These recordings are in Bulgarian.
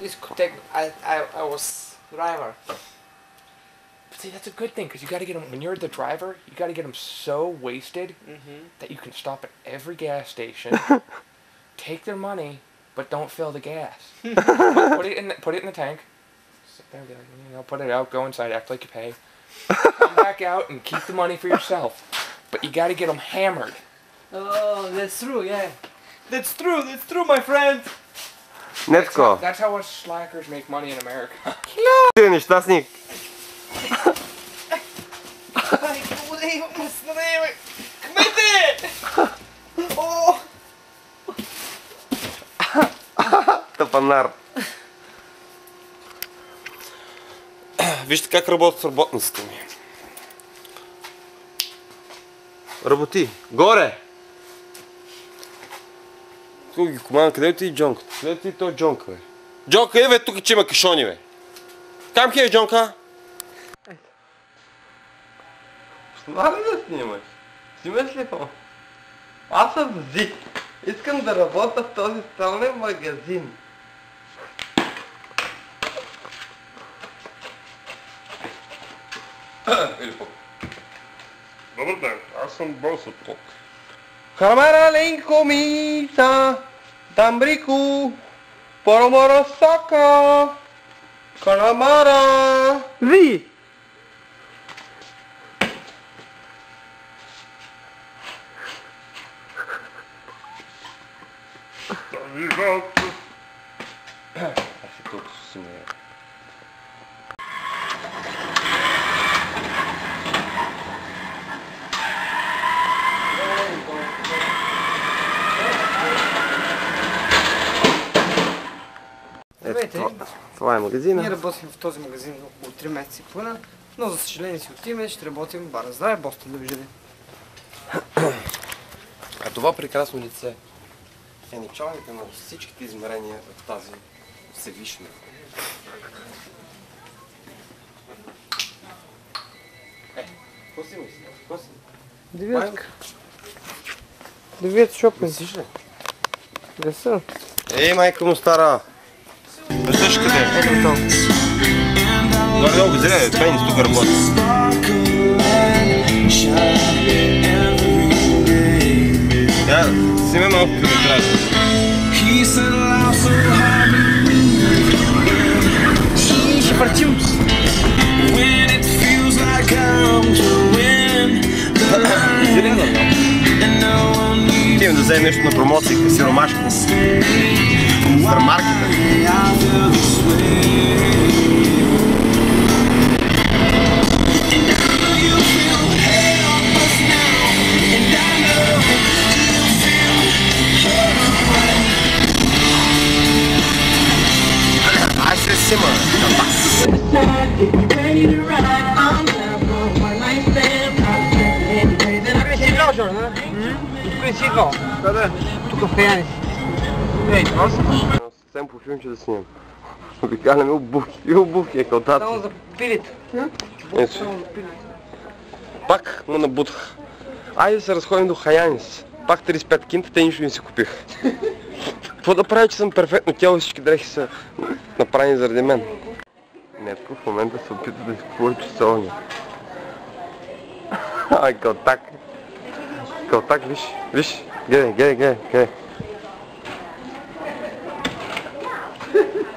discotheque. I was driver. But see, that's a good thing, because you got to get them, when you're the driver, you got to get them so wasted that you can stop at every gas station, take their money, but don't fill the gas. put it in the tank, sit there, put it out, go inside, act like you pay, come back out and keep the money for yourself. But you got to get them hammered. Oh, that's true, yeah. That's true, my friend. Нетко. That's how us slackers make money in America. Ти нещастник. Кмете! О! Тапанар. Вижте как работят работниците ми. Работи. Горе! Тук ги команда, къде отиде Джонката? Къде отиде този Джонка, бе? Джонка, е, бе, тук че има кашони, бе. Кам ке е, Джонка? Това ли да снимаш? Снимаш ли това? Аз съм Зи. Искам да работя в този стален магазин. Добър ден, аз съм босът тук. Хамара ленко миса, дамбрику, поромора сока, канамара. Ви! Аз ще тук си ме. Здравейте. Това е магазина. Ние работим в този магазин около 3 месеца и половина, но за съжаление си отиваме, ще работим в бара. Здраве, Бостон, довиждане. А това прекрасно лице е началника на всичките измерения в тази Всевишна. Какво си мисли? Какво си? Девятка. Девет шопинг. Мислиш ли? Да са. Ей, майка му стара! Виждаш къде е? Ето това. Горе-долу го зря, това не тук работи. Да, сниме малко километраж. Ще въртим. Идем да вземем нещо на промоция, сиромашка. Стармаркета. Ай се сима, Сигал, Жорна? Кой сигал? Къде? Тук в Хаяни. Ей, това са. Съвсем по филмче да снимам. Обикаляме обувки е кълтата. Само за пилите. Само за пилите. Пак му набутах. Айде да се разходим до Хаянис. Пак 35 кинта, те нищо не си купих. Какво да правя, че съм перфектно тяло и всички дрехи са направени заради мен? Нетко в момента се опита да изкупува часовня. Ай, кълтак. Кълтак, виж. Гледай.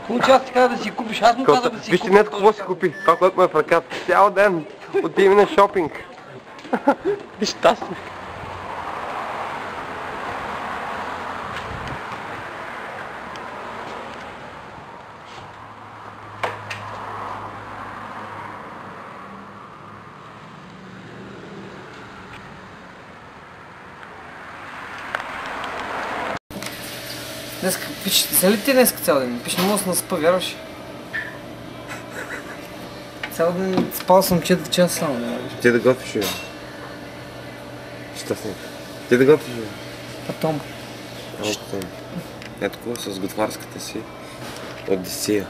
Получи аз ти каза да си купиш, аз му каза да си Вижте, купиш. Нетко какво си купи. Това, което ме е в ръката. Цял ден отиваме на шопинг. Виж щастник. Днеска, пич, взели ти днеска цял ден? Пич, не мога да се наспа, вярваш? Цял ден спал съм 4 часа само, не вярваш? Ти да готвиш, бе. Щастник. Ти да готвиш, бе. Потом. Ето такова с готварската си Одисия.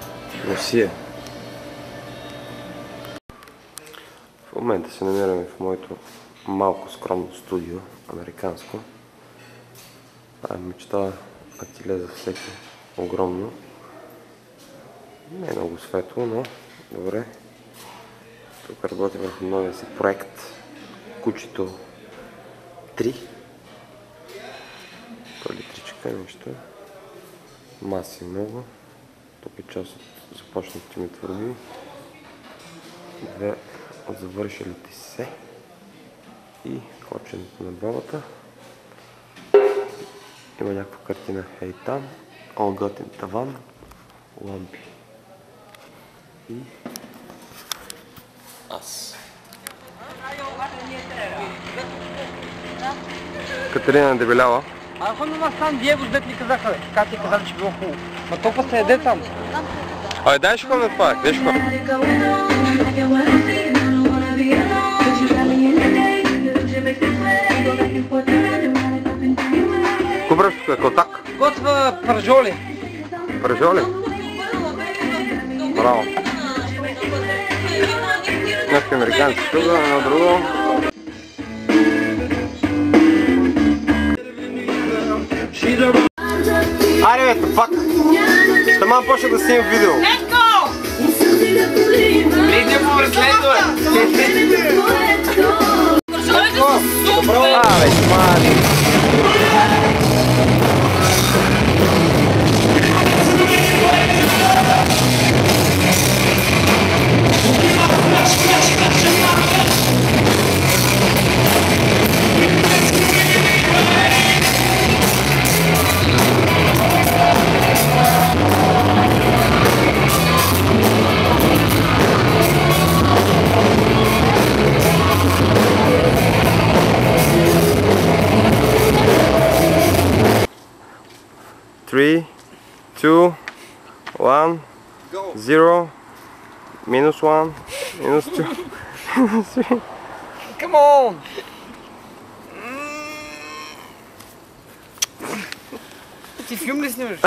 Русия. В момента се намираме в моето малко скромно студио, американско. Това е мечта ателие за всеки огромно. Не е много светло, но добре. Тук работим върху новия си проект. Кучето 3. Електричка, нещо. Маси много. Тук е част от започнатите ми творби. Две от завършилите се. И коченето на бабата. Има някаква картина ей там. О, готин таван. Лампи. И аз. Катерина Дебелява. А ходим на Сан Диего, с дет ни казаха, бе. Как ти казали, че било хубаво. Ма толкова се еде там. Ай, дай ще ходим на парк, дай ще ходим. Какво правиш тук? Котак? Готва пържоли. Пържоли? Браво. Някакви американци тук, едно друго. Айде бе, пак! Таман почна да снимам видео. Влезне по разследване! Абе, смани! Three, 2, 1, 0, -1, -2, -3. Come on! Ти филм ли снимаш?